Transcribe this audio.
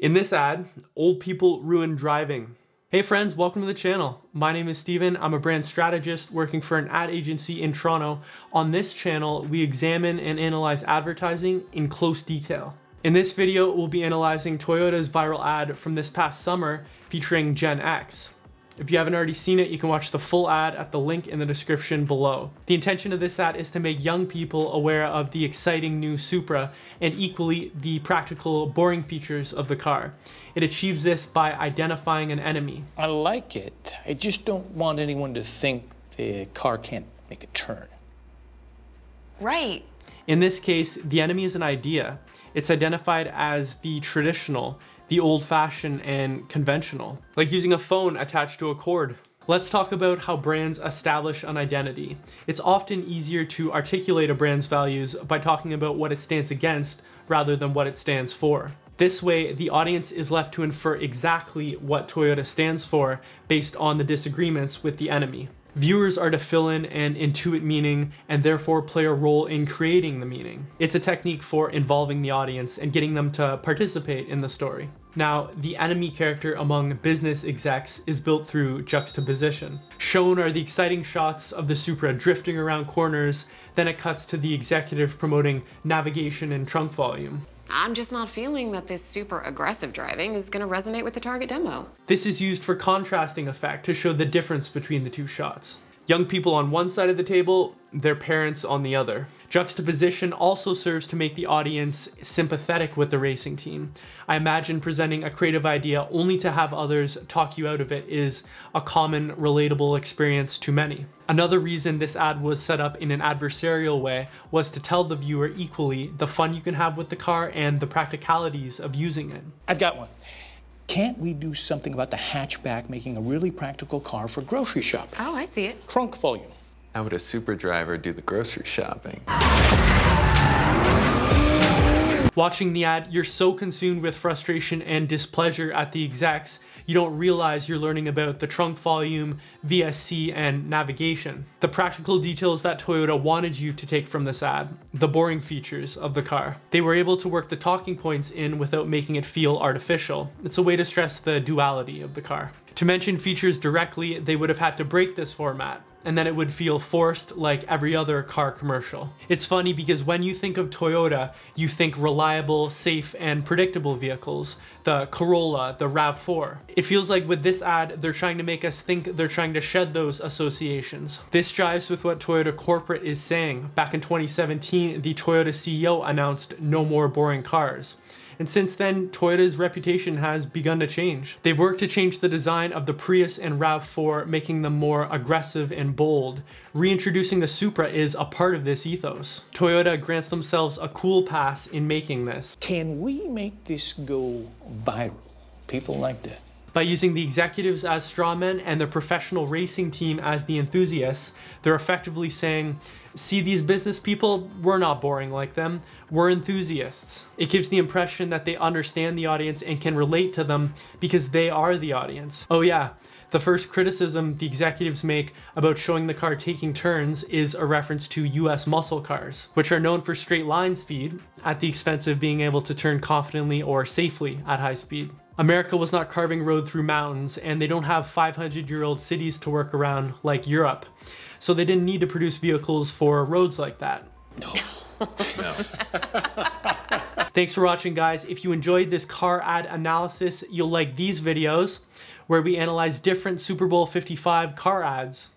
In this ad, old people ruin driving. Hey friends, welcome to the channel. My name is Steven. I'm a brand strategist working for an ad agency in Toronto. On this channel, we examine and analyze advertising in close detail. In this video, we'll be analyzing Toyota's viral ad from this past summer featuring Gen X. If you haven't already seen it, you can watch the full ad at the link in the description below. The intention of this ad is to make young people aware of the exciting new Supra and equally the practical, boring features of the car. It achieves this by identifying an enemy. I like it. I just don't want anyone to think the car can't make a turn. Right. In this case, the enemy is an idea. It's identified as the traditional, the old-fashioned and conventional, like using a phone attached to a cord. Let's talk about how brands establish an identity. It's often easier to articulate a brand's values by talking about what it stands against rather than what it stands for. This way, the audience is left to infer exactly what Toyota stands for based on the disagreements with the enemy. Viewers are to fill in and intuit meaning and therefore play a role in creating the meaning. It's a technique for involving the audience and getting them to participate in the story. Now, the enemy character among business execs is built through juxtaposition. Shown are the exciting shots of the Supra drifting around corners, then it cuts to the executive promoting navigation and trunk volume. I'm just not feeling that this super aggressive driving is going to resonate with the target demo. This is used for contrasting effect to show the difference between the two shots. Young people on one side of the table, their parents on the other. Juxtaposition also serves to make the audience sympathetic with the racing team. I imagine presenting a creative idea only to have others talk you out of it is a common, relatable experience to many. Another reason this ad was set up in an adversarial way was to tell the viewer equally the fun you can have with the car and the practicalities of using it. I've got one. Can't we do something about the hatchback making a really practical car for grocery shopping? Oh, I see it. Trunk volume. How would a Supra driver do the grocery shopping? Watching the ad, you're so consumed with frustration and displeasure at the execs, you don't realize you're learning about the trunk volume, VSC, and navigation. The practical details that Toyota wanted you to take from this ad, the boring features of the car. They were able to work the talking points in without making it feel artificial. It's a way to stress the duality of the car. To mention features directly, they would have had to break this format, and then it would feel forced like every other car commercial. It's funny because when you think of Toyota, you think reliable, safe, and predictable vehicles. The Corolla, the RAV4. It feels like with this ad, they're trying to make us think they're trying to shed those associations. This jives with what Toyota corporate is saying. Back in 2017, the Toyota CEO announced no more boring cars. And since then, Toyota's reputation has begun to change. They've worked to change the design of the Prius and RAV4, making them more aggressive and bold. Reintroducing the Supra is a part of this ethos. Toyota grants themselves a cool pass in making this. Can we make this go viral? People like that. By using the executives as strawmen and the professional racing team as the enthusiasts, they're effectively saying, see these business people, we're not boring like them, we're enthusiasts. It gives the impression that they understand the audience and can relate to them because they are the audience. Oh yeah, the first criticism the executives make about showing the car taking turns is a reference to US muscle cars, which are known for straight line speed at the expense of being able to turn confidently or safely at high speed. America was not carving road through mountains, and they don't have 500-year-old cities to work around like Europe. So they didn't need to produce vehicles for roads like that. No. Thanks for watching, guys. If you enjoyed this car ad analysis, you'll like these videos where we analyze different Super Bowl 55 car ads.